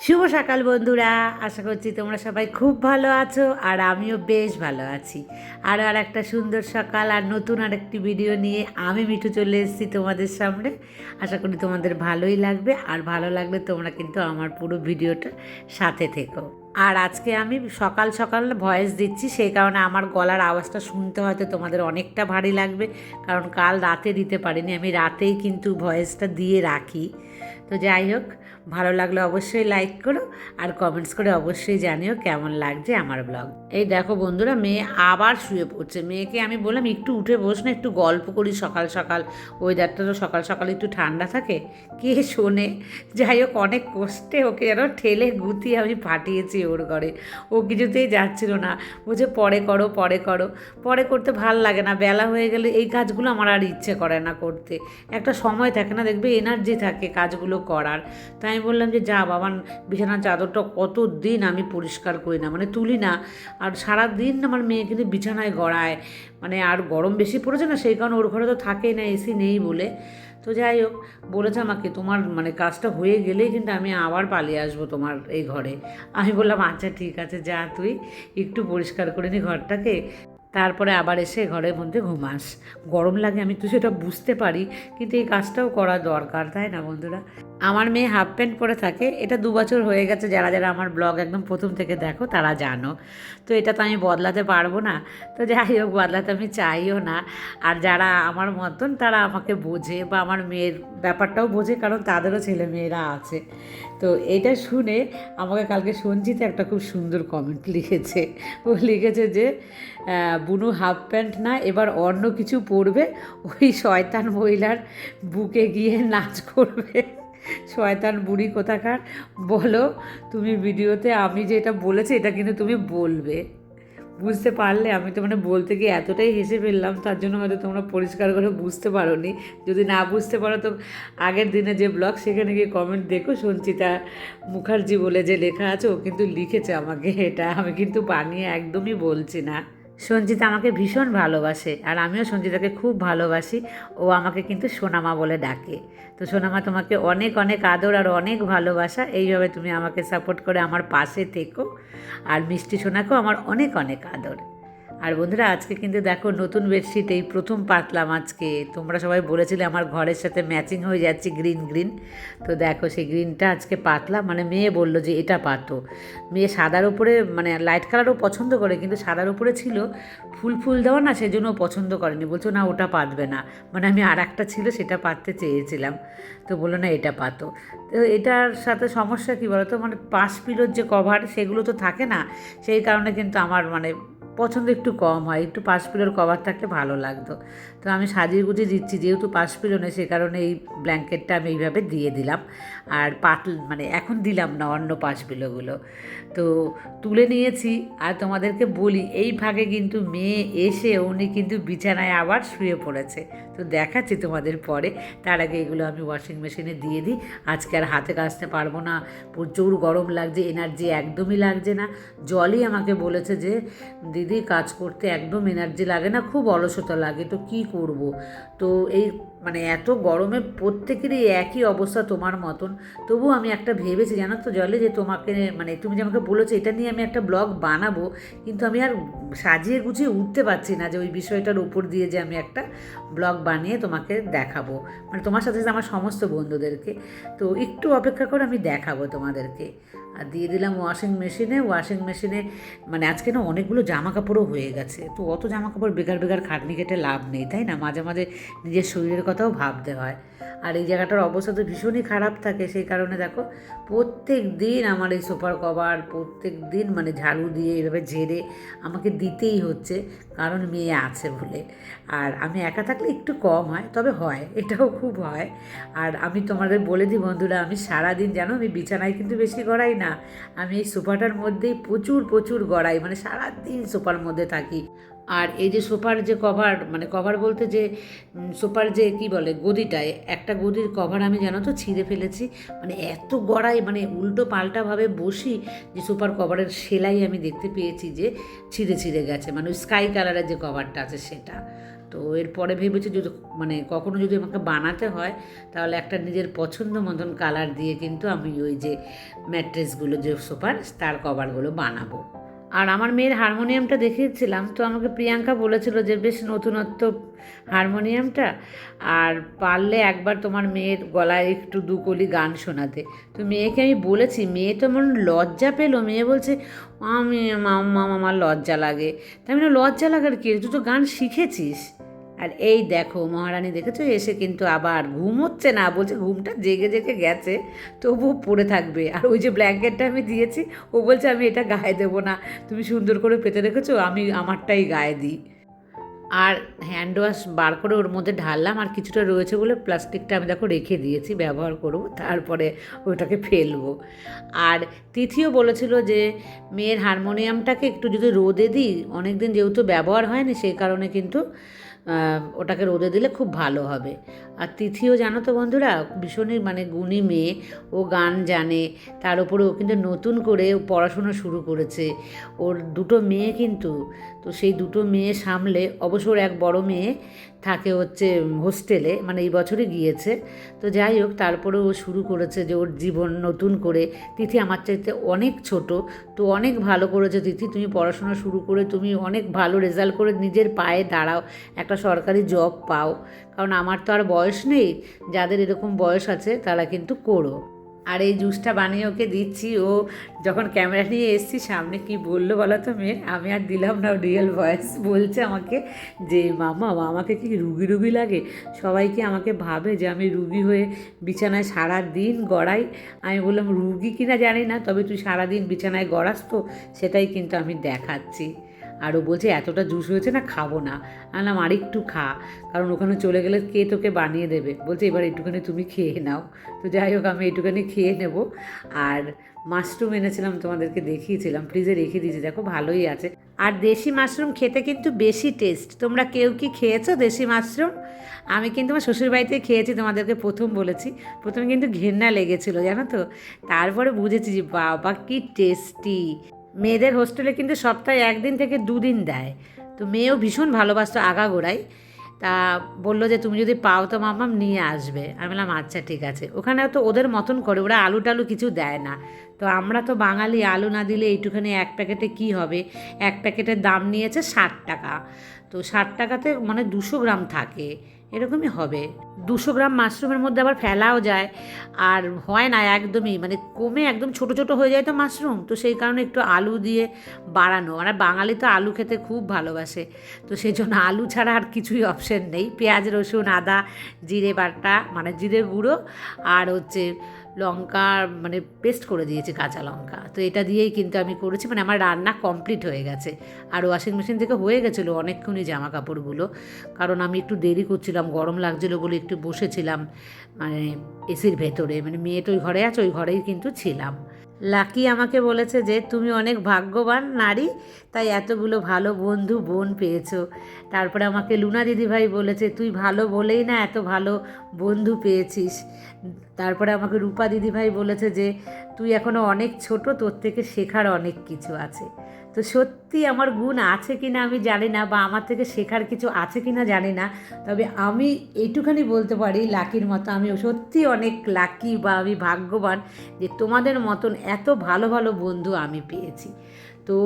শুভ সকাল বন্ধুরা, আশা করছি তোমরা সবাই খুব ভালো আছো আর আমিও বেশ ভালো আছি। আর একটা সুন্দর সকাল আর নতুন আরেকটি ভিডিও নিয়ে আমি মিঠু চলে এসেছি তোমাদের সামনে। আশা করি তোমাদের ভালোই লাগবে, আর ভালো লাগলে তোমরা কিন্তু আমার পুরো ভিডিওটা সাথে থেকো। আর আজকে আমি সকাল সকাল ভয়েস দিচ্ছি, সেই কারণে আমার গলার আওয়াজটা শুনতে হয়তো তোমাদের অনেকটা ভারী লাগবে, কারণ কাল রাতে দিতে পারিনি, আমি রাতেই কিন্তু ভয়েসটা দিয়ে রাখি। তো যাই হোক, ভালো লাগলে অবশ্যই লাইক করো আর কমেন্টস করে অবশ্যই জানিও কেমন লাগছে আমার ব্লগ। এই দেখো বন্ধুরা, মেয়ে আবার শুয়ে পড়ছে। মেয়েকে আমি বললাম একটু উঠে বস না, একটু গল্প করি সকাল সকাল, ওয়েদারটা তো সকাল সকাল একটু ঠান্ডা থাকে, কে শোনে। যাই হোক, অনেক কষ্টে ওকে যেন ঠেলে গুতিয়ে আমি পাঠিয়েছি ওর ঘরে। ও কিছুতেই যাচ্ছিল না, বলছে পরে করো পরে করো। পরে করতে ভাল লাগে না, বেলা হয়ে গেলে এই কাজগুলো আমার আর ইচ্ছে করে না করতে। একটা সময় থাকে না, দেখবে এনার্জি থাকে কাজগুলো করার। তাই আমি বললাম যে যা বাবা, বিছানার চাদরটা কত দিন আমি পরিষ্কার করি না, মানে তুলি না। আর সারা দিন আমার মেয়ে কিন্তু বিছানায় গড়ায়, মানে আর গরম বেশি পড়েছে না, সেই কারণে ওর ঘরে তো থাকেই না, এসি নেই বলে। তো যাই হোক, বলেছে আমাকে তোমার মানে কাজটা হয়ে গেলেই কিন্তু আমি আবার পালিয়ে আসবো তোমার এই ঘরে। আমি বললাম আচ্ছা ঠিক আছে, যা তুই একটু পরিষ্কার করে নি ঘরটাকে, তারপরে আবার এসে ঘরের মধ্যে ঘুমাস। গরম লাগে আমি তো সেটা বুঝতে পারি, কিন্তু এই কাজটাও করা দরকার, তাই না বন্ধুরা? আমার মেয়ে হাফ প্যান্ট পরে থাকে, এটা 2 বছর হয়ে গেছে। যারা যারা আমার ব্লগ একদম প্রথম থেকে দেখো তারা জানো। তো এটা তো আমি বদলাতে পারবো না, তো যাই হোক, বদলাতে আমি চাইও না। আর যারা আমার মতন তারা আমাকে বোঝে বা আমার মেয়ের ব্যাপারটাও বোঝে, কারণ তাদেরও ছেলে মেয়েরা আছে। তো এটা শুনে আমাকে কালকে সঞ্জিতা একটা খুব সুন্দর কমেন্ট লিখেছে। ও লিখেছে যে বুনু হাফ প্যান্ট না, এবার অন্য কিছু পরবে, ওই শয়তান মহিলার বুকে গিয়ে নাচ করবে। শয়তান বুড়ি কোথাকার, বলো তুমি ভিডিওতে আমি যেটা বলেছি এটা কিন্তু তুমি বলবে। বুঝতে পারলে? আমি তো মানে বলতে গিয়ে এতটাই হেসে ফেললাম, তার জন্য হয়তো তোমরা পরিষ্কার করে বুঝতে পারোনি। যদি না বুঝতে পারো তো আগের দিনে যে ব্লগ সেখানে গিয়ে কমেন্ট দেখো, সঞ্চিতা মুখার্জি বলে যে লেখা আছে, ও কিন্তু লিখেছে আমাকে এটা, আমি কিন্তু বানিয়ে একদমই বলছি না। সঞ্জিতা আমাকে ভীষণ ভালোবাসে আর আমিও সঞ্জিতাকে খুব ভালোবাসি। ও আমাকে কিন্তু সোনামা বলে ডাকে। তো সোনামা, তোমাকে অনেক অনেক আদর আর অনেক ভালোবাসা। এইভাবে তুমি আমাকে সাপোর্ট করে আমার পাশে থেকো। আর মিষ্টি সোনাকেও আমার অনেক অনেক আদর। আর বন্ধুরা, আজকে কিন্তু দেখো নতুন বেডশিট এই প্রথম পাতলাম আজকে। তোমরা সবাই বলেছিলে আমার ঘরের সাথে ম্যাচিং হয়ে যাচ্ছে গ্রিন গ্রিন। তো দেখো সেই গ্রিনটা আজকে পাতলাম, মানে মেয়ে বললো যে এটা পাতো। মেয়ে সাদার উপরে মানে লাইট কালারও পছন্দ করে, কিন্তু সাদার উপরে ছিল ফুল ফুল দেওয়া না, সেই জন্য পছন্দ করেনি, বলছো না ওটা পাতবে না। মানে আমি আর একটা ছিল সেটা পাততে চেয়েছিলাম, তো বললো না এটা পাতো। তো এটার সাথে সমস্যা কী বলো তো, মানে 5 পিলোর যে কভার সেগুলো তো থাকে না, সেই কারণে কিন্তু আমার মানে পছন্দ একটু কম হয়। একটু 5 পিলোর কভার থাকলে ভালো লাগতো। তো আমি সাজিয়ে গুজিয়ে দিচ্ছি, যেহেতু 5 পিলো নেই সে কারণে এই ব্ল্যাঙ্কেটটা আমি এইভাবে দিয়ে দিলাম। আর মানে এখন দিলাম না অন্য 5 পিলোগুলো, তো তুলে নিয়েছি। আর তোমাদেরকে বলি, এই ভাগে কিন্তু মেয়ে এসে উনি কিন্তু বিছানায় আবার শুয়ে পড়েছে। তো দেখাচ্ছি তোমাদের পরে। তার আগে এগুলো আমি ওয়াশিং মেশিনে দিয়ে দিই। আজকে আর হাতে কাচতে পারবো না, প্রচুর গরম লাগছে, এনার্জি একদমই লাগছে না। জলই আমাকে বলেছে যে দিদি কাজ করতে একদম এনার্জি লাগে না, খুব অলসতা লাগে, তো কি করব। তো এই মানে এত গরমে প্রত্যেকেরই একই অবস্থা তোমার মতন। তবু আমি একটা ভেবেছি জানো তো জলে, যে তোমাকে মানে তুমি যে আমাকে বলেছো এটা নিয়ে আমি একটা ব্লগ বানাবো, কিন্তু আমি আর সাজিয়ে গুছিয়ে উঠতে পারছি না যে ওই বিষয়টার উপর দিয়ে যে আমি একটা ব্লগ বানিয়ে তোমাকে দেখাবো, মানে তোমার সাথে সাথে আমার সমস্ত বন্ধুদেরকে। তো একটু অপেক্ষা করে আমি দেখাবো তোমাদেরকে। আর দিয়ে দিলাম ওয়াশিং মেশিনে। মানে আজকে না অনেকগুলো জামা কাপড়ও হয়ে গেছে, তো অত জামা কাপড় বেকার বেকার খাটনি কেটে লাভ নেই, তাই না? মাঝে মাঝে নিজের শরীরের কথাও ভাবতে হয়। আর এই জায়গাটার অবস্থা তো ভীষণই খারাপ থাকে, সেই কারণে দেখো প্রত্যেক দিন আমার এই সোফার কভার প্রত্যেক দিন মানে ঝাড়ু দিয়ে এভাবে ঝেড়ে আমাকে দিতেই হচ্ছে, কারণ মেয়ে আছে বলে। আর আমি একা থাকলে একটু কম হয়, তবে হয়, এটাও খুব হয়। আর আমি তোমাদের বলে দিই বন্ধুরা, আমি সারাদিন জানো আমি বিছানায় কিন্তু বেশি গড়াই না, আমি এই সোফাটার মধ্যেই প্রচুর প্রচুর গড়াই, মানে সারাদিন সোফার মধ্যে থাকি। আর এই যে সোফার যে কভার, মানে কভার বলতে যে সোফার যে কি বলে গদিটায়, একটা গদির কভার আমি জানো তো ছিঁড়ে ফেলেছি। মানে এত গড়াই, মানে উল্টো পাল্টাভাবে বসি যে সোফার কভারের সেলাই আমি দেখতে পেয়েছি যে ছিঁড়ে ছিঁড়ে গেছে, মানে ওই স্কাই কালারের যে কভারটা আছে সেটা। তো এরপরে ভেবেছি যদি মানে কখনো যদি আমাকে বানাতে হয় তাহলে একটা নিজের পছন্দ মতন কালার দিয়ে কিন্তু আমি ওই যে ম্যাট্রেসগুলো যে সোফার তার কভারগুলো বানাবো। আর আমার মেয়ের হারমোনিয়ামটা দেখিয়েছিলাম, তো আমাকে প্রিয়াঙ্কা বলেছিল যে বেশ নতুনত্ব হারমোনিয়ামটা, আর পারলে একবার তোমার মেয়ের গলায় একটু দুকলি গান শোনাতে। তো মেয়েকে আমি বলেছি, মেয়ে তো এমন লজ্জা পেলো, মেয়ে বলছে আমি মাম্মা আমার লজ্জা লাগে। তাই আমি লজ্জা লাগার কি, তুই তো গান শিখেছিস। আর এই দেখো মহারানী দেখেছো এসে কিন্তু আবার ঘুম হচ্ছে না, বলছে ঘুমটা জেগে জেগে গেছে তবুও পড়ে থাকবে। আর ওই যে ব্ল্যাঙ্কেটটা আমি দিয়েছি ও বলছে আমি এটা গায়ে দেবো না, তুমি সুন্দর করে পেতে রেখেছো, আমি আমারটাই গায়ে দিই। আর হ্যান্ড ওয়াশ বার করে ওর মধ্যে ঢাললাম, আর কিছুটা রয়েছে বলে প্লাস্টিকটা আমি দেখো রেখে দিয়েছি, ব্যবহার করব, তারপরে ওটাকে ফেলবো। আর তিথিও বলেছিল যে মেয়ের হারমোনিয়ামটাকে একটু যদি রোদে দিই, অনেক দিন যেহেতু ব্যবহার হয়নি সেই কারণে কিন্তু ওটাকে রোদে দিলে খুব ভালো হবে। আর তিথিও জানো তো বন্ধুরা ভীষণই মানে গুণী মেয়ে, ও গান জানে, তার উপরে ও কিন্তু নতুন করে পড়াশুনো শুরু করেছে। ওর দুটো মেয়ে কিন্তু, তো সেই দুটো মেয়ে সামলে, অবশ্য ওর এক বড় মেয়ে থাকে হচ্ছে হোস্টেলে, মানে এই বছরই গিয়েছে। তো যাই হোক তারপরে ও শুরু করেছে যে ওর জীবন নতুন করে। তিথি আমার চাইতে অনেক ছোট, তো অনেক ভালো করেছে তিথি, তুমি পড়াশোনা শুরু করে তুমি অনেক ভালো রেজাল্ট করে নিজের পায়ে দাঁড়াও, একটা সরকারি জব পাও, কারণ আমার তো আর বয়স নেই, যাদের এরকম বয়স আছে তারা কিন্তু করো। আর এই জুসটা বানিয়ে ওকে দিচ্ছি, ও যখন ক্যামেরা নিয়ে এসছি সামনে কি বললো বলো তো মেয়ে, আমি আর দিলাম না রিয়েল ভয়েস, বলছে আমাকে যে মামা আমাকে কি রুগী রুগী লাগে, সবাই কি আমাকে ভাবে যে আমি রুগী হয়ে বিছানায় সারা দিন গড়াই। আমি বললাম রুগী কিনা জানি না, তবে তুই সারাদিন বিছানায় গড়াস তো, সেটাই কিন্তু আমি দেখাচ্ছি। আর ও বলছে এতটা জুস হয়েছে না, খাবো না। আনলাম আর একটু খা, কারণ ওখানে চলে গেলে কে তোকে বানিয়ে দেবে, বলছে এবার একটুখানি তুমি খেয়ে নাও। তো যাই হোক আমি একটুখানি খেয়ে নেব। আর মাশরুম এনেছিলাম, তোমাদেরকে দেখিয়েছিলাম, ফ্রিজে রেখে দিয়েছি, দেখো ভালোই আছে। আর দেশি মাশরুম খেতে কিন্তু বেশি টেস্ট। তোমরা কেউ কি খেয়েছো দেশি মাশরুম? আমি কিন্তু আমার শ্বশুরবাড়িতে খেয়েছি, তোমাদেরকে প্রথম বলেছি, প্রথমে কিন্তু ঘেন্না লেগেছিলো জানো তো, তারপরে বুঝেছি যে বাবা কি টেস্টি। মেয়েদের হোস্টেলে কিন্তু সপ্তাহে 1 দিন থেকে 2 দিন দেয়, তো মেয়েও ভীষণ ভালোবাসতো আগাগোড়াই। তা বললো যে তুমি যদি পাও তো মাম্মাম নিয়ে আসবে। আমি বললাম আচ্ছা ঠিক আছে। ওখানে তো ওদের মতন করে, ওরা আলু টালু কিছু দেয় না। তো আমরা তো বাঙালি, আলু না দিলে এইটুখানি এক প্যাকেটে কি হবে, এক প্যাকেটের দাম নিয়েছে 60 টাকা। তো 60 টাকাতে মানে 200 গ্রাম থাকে, এরকমই হবে। 200 গ্রাম মাশরুমের মধ্যে আবার ফেলাও যায়, আর হয় না একদমই, মানে কমে একদম ছোট ছোট হয়ে যায় তো মাশরুম, তো সেই কারণে একটু আলু দিয়ে বাড়ানো। আর বাঙালি তো আলু খেতে খুব ভালোবাসে, তো সেই জন্য আলু ছাড়া আর কিছুই অপশন নেই। পেঁয়াজ রসুন আদা জিরে বাটা, মানে জিরে গুঁড়ো, আর হচ্ছে লঙ্কা মানে পেস্ট করে দিয়েছি, কাঁচা লঙ্কা, তো এটা দিয়েই কিন্তু আমি করেছি। মানে আমার রান্না কমপ্লিট হয়ে গেছে। আর ওয়াশিং মেশিন থেকে হয়ে গেছিলো অনেকক্ষণই জামা কাপড়গুলো, কারণ আমি একটু দেরি করছিলাম, গরম লাগছিলো বলে একটু বসেছিলাম মানে এসির ভেতরে, মানে মেয়ে তো ওই ঘরে আছে, ওই ঘরেই কিন্তু ছিলাম। লাকি আমাকে বলেছে যে তুমি অনেক ভাগ্যবান নারী, তাই এতগুলো ভালো বন্ধু বোন পেয়েছো। তারপরে আমাকে লুনা দিদিভাই বলেছে তুই ভালো বলেই না এত ভালো বন্ধু পেয়েছিস। তারপরে আমাকে রূপা দিদিভাই বলেছে যে তুই এখনও অনেক ছোট, তোর থেকে শেখার অনেক কিছু আছে। তো সত্যি আমার গুণ আছে কি না আমি জানি না, বা আমার থেকে শেখার কিছু আছে কি না জানি না, তবে আমি এইটুখানি বলতে পারি লাকির মতো আমি সত্যি অনেক লাকি, বা আমি ভাগ্যবান যে তোমাদের মতন এত ভালো ভালো বন্ধু আমি পেয়েছি। তো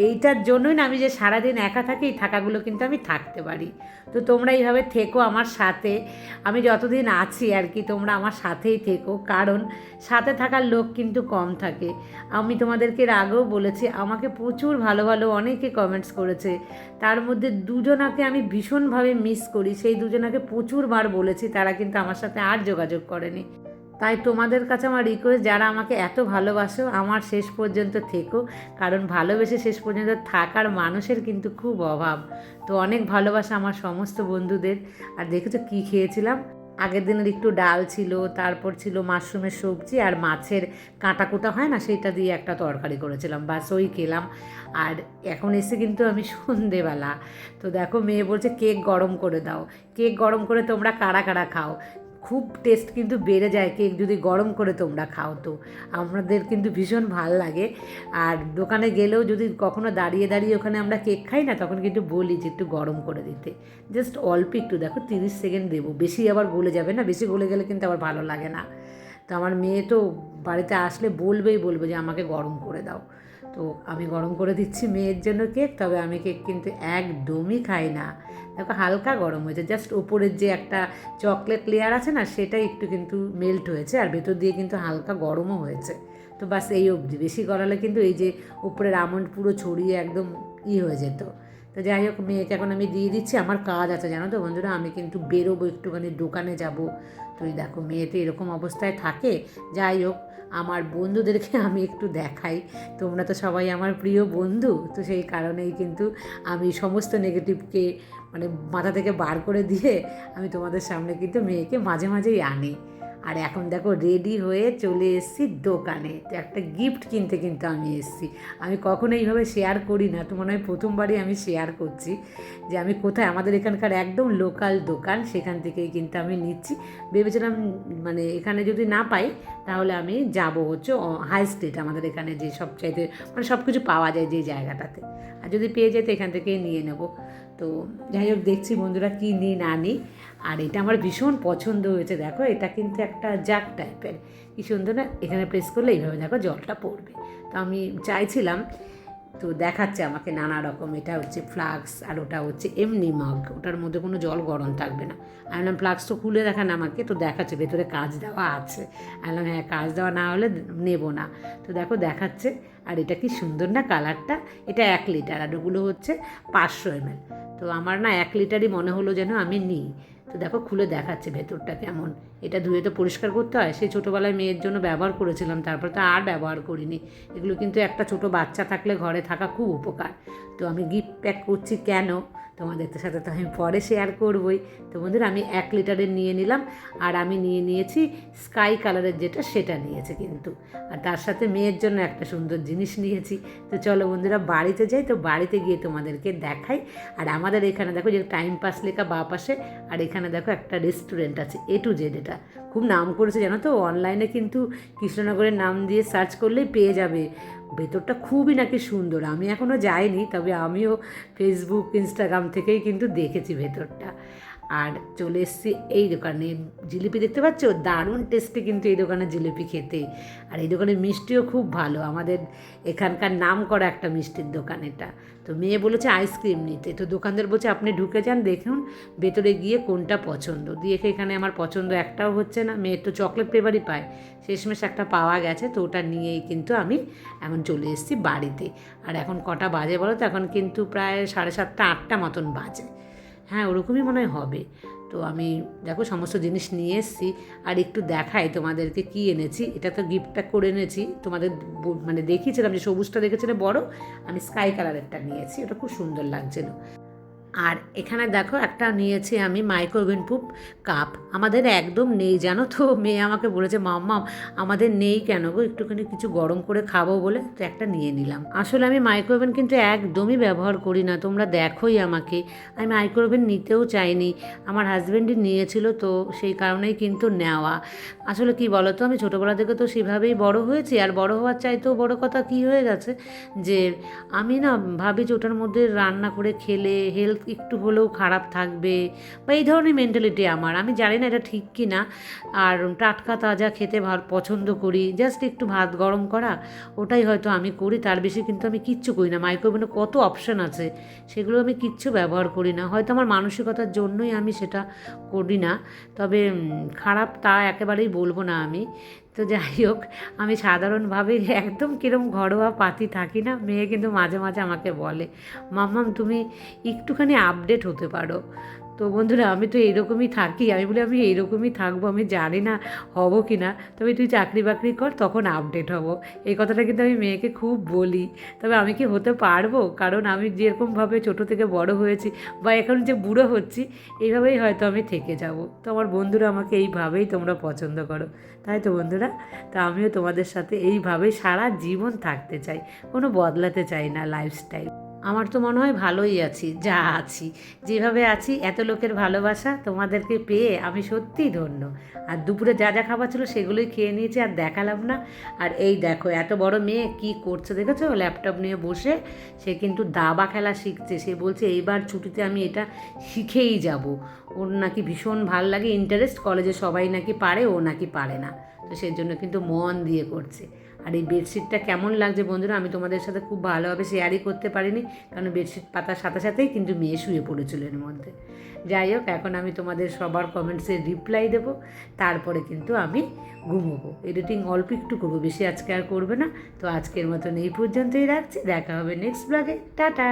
এইটার জন্যই না আমি যে সারাদিন একা থাকি, এই থাকাগুলো কিন্তু আমি থাকতে পারি। তো তোমরা এইভাবে থেকো আমার সাথে, আমি যতদিন আছি আর কি তোমরা আমার সাথেই থেকো, কারণ সাথে থাকার লোক কিন্তু কম থাকে। আমি তোমাদেরকে এর আগেও বলেছি, আমাকে প্রচুর ভালো ভালো অনেকে কমেন্টস করেছে, তার মধ্যে দুজনাকে আমি ভীষণভাবে মিস করি, সেই দুজনাকে প্রচুরবার বলেছি, তারা কিন্তু আমার সাথে আর যোগাযোগ করেনি। তাই তোমাদের কাছে আমার রিকোয়েস্ট, যারা আমাকে এত ভালোবাসো আমার শেষ পর্যন্ত থেকো, কারণ ভালোবেসে শেষ পর্যন্ত থাকার মানুষের কিন্তু খুব অভাব। তো অনেক ভালোবাসা আমার সমস্ত বন্ধুদের। আর দেখেছো কী খেয়েছিলাম, আগের দিনের একটু ডাল ছিল, তারপর ছিল মাশরুমের সবজি, আর মাছের কাঁটা কুটা হয় না সেটা দিয়ে একটা তরকারি করেছিলাম, বাস ওই খেলাম। আর এখন এসে কিন্তু আমি সন্ধেবেলা, তো দেখো মেয়ে বলছে কেক গরম করে দাও, কেক গরম করে তোমরা কারা কারা খাও, খুব টেস্ট কিন্তু বেড়ে যায় কেক যদি গরম করে তোমরা খাও। তো আমাদের কিন্তু ভীষণ ভাল লাগে। আর দোকানে গেলেও যদি কখনো দাঁড়িয়ে দাঁড়িয়ে ওখানে আমরা কেক খাই না, তখন কিন্তু বলি যে একটু গরম করে দিতে, জাস্ট অল্প একটু, দেখো 30 সেকেন্ড দেবো, বেশি আবার গলে যাবে না, বেশি গলে গেলে কিন্তু আবার ভালো লাগে না। তো আমার মেয়ে তো বাড়িতে আসলে বলবে যে আমাকে গরম করে দাও। তো আমি গরম করে দিচ্ছি মেয়ের জন্য কেক। তবে আমি কেক কিন্তু একদমই খাই না। দেখো হালকা গরম হয়েছে, জাস্ট ওপরের যে একটা চকলেট লেয়ার আছে না, সেটাই একটু কিন্তু মেল্ট হয়েছে, আর ভেতর দিয়ে কিন্তু হালকা গরমও হয়েছে। তো বাস এই অবধি, বেশি গড়ালে কিন্তু এই যে উপরের আমন্ড পুরো ছড়িয়ে একদম হয়ে যেত। তো যাই হোক, মেয়েকে এখন আমি দিয়ে দিচ্ছি। আমার কাজ আছে জানো তো বন্ধুরা, আমি কিন্তু বেরোবো, একটুখানি দোকানে যাব। তো এই দেখো মেয়ে তো এরকম অবস্থায় থাকে। যাই হোক, আমার বন্ধুদেরকে আমি একটু দেখাই, তোমরা তো সবাই আমার প্রিয় বন্ধু, তো সেই কারণেই কিন্তু আমি সমস্ত নেগেটিভকে মানে মাথা থেকে বার করে দিয়ে আমি তোমাদের সামনে কিন্তু মেয়েকে মাঝে মাঝেই আনি। আর এখন দেখো রেডি হয়ে চলে এসেছি দোকানে। তো একটা গিফট কিনতে কিন্তু আমি এসেছি। আমি কখনো এইভাবে শেয়ার করি না, তো মনে হয় প্রথমবারই আমি শেয়ার করছি যে আমি কোথায়, আমাদের এখানকার একদম লোকাল দোকান, সেখান থেকেই কিন্তু আমি নিচ্ছি। ভেবেছিলাম মানে এখানে যদি না পাই তাহলে আমি যাব হচ্ছে হাই স্ট্রিট, আমাদের এখানে যে সবচাইতে মানে সব কিছু পাওয়া যায় যে জায়গাটাতে, আর যদি পেয়ে যেত এখান থেকেই নিয়ে নেব। তো যাই হোক, দেখছি বন্ধুরা কী নিই না নিই। আর এটা আমার ভীষণ পছন্দ হয়েছে। দেখো এটা কিন্তু একটা জাগ টাইপের, কি সুন্দর না, এখানে প্রেস করলে এইভাবে দেখো জলটা পড়বে। তো আমি চাইছিলাম, তো দেখাচ্ছে আমাকে নানা রকম, এটা হচ্ছে ফ্লাক্স আর ওটা হচ্ছে এমনি মগ, ওটার মধ্যে কোনো জল গরম থাকবে না। আমি বললাম ফ্লাক্স তো খুলে দেখান আমাকে, তো দেখাচ্ছে ভেতরে কাজ দেওয়া আছে। আমি বললাম হ্যাঁ, কাজ দেওয়া না হলে নেব না। তো দেখো দেখাচ্ছে, আর এটা কি সুন্দর না কালারটা। এটা 1 লিটার, আর ওগুলো হচ্ছে 500 ml। তো আমার না 1 লিটারই মনে হলো যেন আমি নিই। তো দেখো খুলে দেখাচ্ছে ভেতরটা কেমন। এটা ধুয়ে তো পরিষ্কার করতে হয়, সেই ছোটোবেলায় মেয়ের জন্য ব্যবহার করেছিলাম, তারপর তো আর ব্যবহার করিনি। এগুলো কিন্তু একটা ছোটো বাচ্চা থাকলে ঘরে থাকা খুব উপকার। তো আমি গিফট প্যাক করছি কেন, তোমাদের সাথে তো আমি পরে শেয়ার করবই। তো বন্ধুরা আমি 1 লিটারের নিয়ে নিলাম, আর আমি নিয়ে নিয়েছি স্কাই কালারের যেটা, সেটা নিয়েছি কিন্তু। আর তার সাথে মেয়ের জন্য একটা সুন্দর জিনিস নিয়েছি। তো চলো বন্ধুরা বাড়িতে যাই, তো বাড়িতে গিয়ে তোমাদেরকে দেখাই। আর আমাদের এখানে দেখো যে টাইম পাস লেখা বাঁ পাশে, আর এখানে দেখো একটা রেস্টুরেন্ট আছে A to Z, এটা খুব নাম করেছে জানো তো, অনলাইনে কিন্তু কৃষ্ণনগরের নাম দিয়ে সার্চ করলেই পেয়ে যাবে। ভেতরটা খুবই নাকি সুন্দর, আমি এখনও যাইনি, তবে আমিও ফেসবুক ইনস্টাগ্রাম থেকেই কিন্তু দেখেছি ভেতরটা। আর চলে এসেছি এই দোকানে, জিলিপি দেখতে পাচ্ছ, দারুণ টেস্টি কিন্তু এই দোকানের জিলিপি খেতে। আর এই দোকানের মিষ্টিও খুব ভালো, আমাদের এখানকার নাম করা একটা মিষ্টির দোকান এটা। তো মেয়ে বলেছে আইসক্রিম নিতে, তো দোকানদার বলছে আপনি ঢুকে যান, দেখুন ভেতরে গিয়ে কোনটা পছন্দ। দিয়ে এখানে আমার পছন্দ একটাও হচ্ছে না, মেয়ের তো চকলেট ফ্লেভারই পায়, শেষমেশ একটা পাওয়া গেছে, তো ওটা নিয়েই কিন্তু আমি এখন চলে এসেছি বাড়িতে। আর এখন কটা বাজে বলো তো, এখন কিন্তু প্রায় 7:30 8টা মতন বাজে, হ্যাঁ ওরকমই মনে হয় হবে। তো আমি দেখো সমস্ত জিনিস নিয়ে এসেছি, আর একটু দেখাই তোমাদেরকে কি এনেছি। এটা তো গিফটটা করে এনেছি, তোমাদের মানে দেখিয়েছিলাম যে সবুজটা দেখেছিলে বড়, আমি স্কাই কালারেরটা নিয়েছি, ওটা খুব সুন্দর লাগছিলো। আর এখানে দেখো একটা নিয়েছি আমি মাইক্রোওভেন প্রুফ কাপ, আমাদের একদম নেই জানো তো। মেয়ে আমাকে বলেছে মাম্মা আমাদের নেই কেন গো, একটুখানি কিছু গরম করে খাবো বলে, তো একটা নিয়ে নিলাম। আসলে আমি মাইক্রোওভেন কিন্তু একদমই ব্যবহার করি না, তোমরা দেখোই আমাকে, আমি মাইক্রোওভেন নিতেও চাইনি, আমার হাজব্যান্ডই নিয়েছিল, তো সেই কারণেই কিন্তু নেওয়া। আসলে কি বলো তো, আমি ছোটোবেলা থেকে তো সেভাবেই বড় হয়েছি, আর বড় হওয়ার চাইতেও বড় কথা কি হয়ে গেছে যে আমি না ভাবি যে ওটার মধ্যে রান্না করে খেলে হেলথ একটু হলেও খারাপ থাকবে, বা এই ধরনের মেন্টালিটি আমার, আমি জানি না এটা ঠিক কি না। আর টাটকা তাজা খেতে পছন্দ করি, জাস্ট একটু ভাত গরম করা, ওটাই হয়তো আমি করি, তার বেশি কিন্তু আমি কিচ্ছু করি না। মাইক্রোওভেনে কত অপশান আছে, সেগুলো আমি কিচ্ছু ব্যবহার করি না, হয়তো আমার মানসিকতার জন্যই আমি সেটা করি না। তবে খারাপ তা একেবারেই বলবো না আমি। তো যাই হোক, আমি সাধারণভাবে একদম কিরম ঘরোয়া পাতি থাকি না, মেয়ে কিন্তু মাঝে মাঝে আমাকে বলে মাম্মাম তুমি একটুখানি আপডেট হতে পারো। তো বন্ধুরা আমি তো এইরকমই থাকি, আমি বলি আমি এইরকমই থাকবো, আমি জানি না হব কি না, তবে তুই চাকরি বাকরি কর তখন আপডেট হব। এই কথাটা কিন্তু আমি মেয়েকে খুব বলি। তবে আমি কি হতে পারবো, কারণ আমি যেরকমভাবে ছোটো থেকে বড় হয়েছি বা এখন যে বুড়ো হচ্ছি, এইভাবেই হয়তো আমি থেকে যাব। তো আমার বন্ধুরা আমাকে এইভাবেই তোমরা পছন্দ করো, তাই তো বন্ধুরা। তো আমিও তোমাদের সাথে এইভাবেই সারা জীবন থাকতে চাই, কোনো বদলাতে চাই না লাইফস্টাইল। আমার তো মনে হয় ভালোই আছি, যা আছি, যেভাবে আছি। এত লোকের ভালোবাসা তোমাদেরকে পেয়ে আমি সত্যিই ধন্য। আর দুপুরে যা যা খাবার ছিল সেগুলোই খেয়ে নিয়েছি, আর দেখালাম না। আর এই দেখো এত বড় মেয়ে কি করছে দেখেছো, ল্যাপটপ নিয়ে বসে সে কিন্তু দাবা খেলা শিখছে। সে বলছে এইবার ছুটিতে আমি এটা শিখেই যাব। ওর নাকি ভীষণ ভাল লাগে, ইন্টারেস্ট, কলেজে সবাই নাকি পারে, ও নাকি পারে না। তো সেই জন্য কিন্তু মন দিয়ে করছে। আর এই বেডশিটটা কেমন লাগছে বন্ধুরা, আমি তোমাদের সাথে খুব ভালোভাবে শেয়ারই করতে পারিনি, কারণ বেডশিট পাতার সাথে সাথেই কিন্তু মেয়ে শুয়ে পড়েছিল এর মধ্যে। যাই হোক, এখন আমি তোমাদের সবার কমেন্টসের রিপ্লাই দেবো, তারপরে কিন্তু আমি ঘুমোবো। এডিটিং অল্প একটু করবো, বেশি আজকে আর করবে না। তো আজকের মতন এই পর্যন্তই রাখছি, দেখা হবে নেক্সট ব্লগে। টাটা।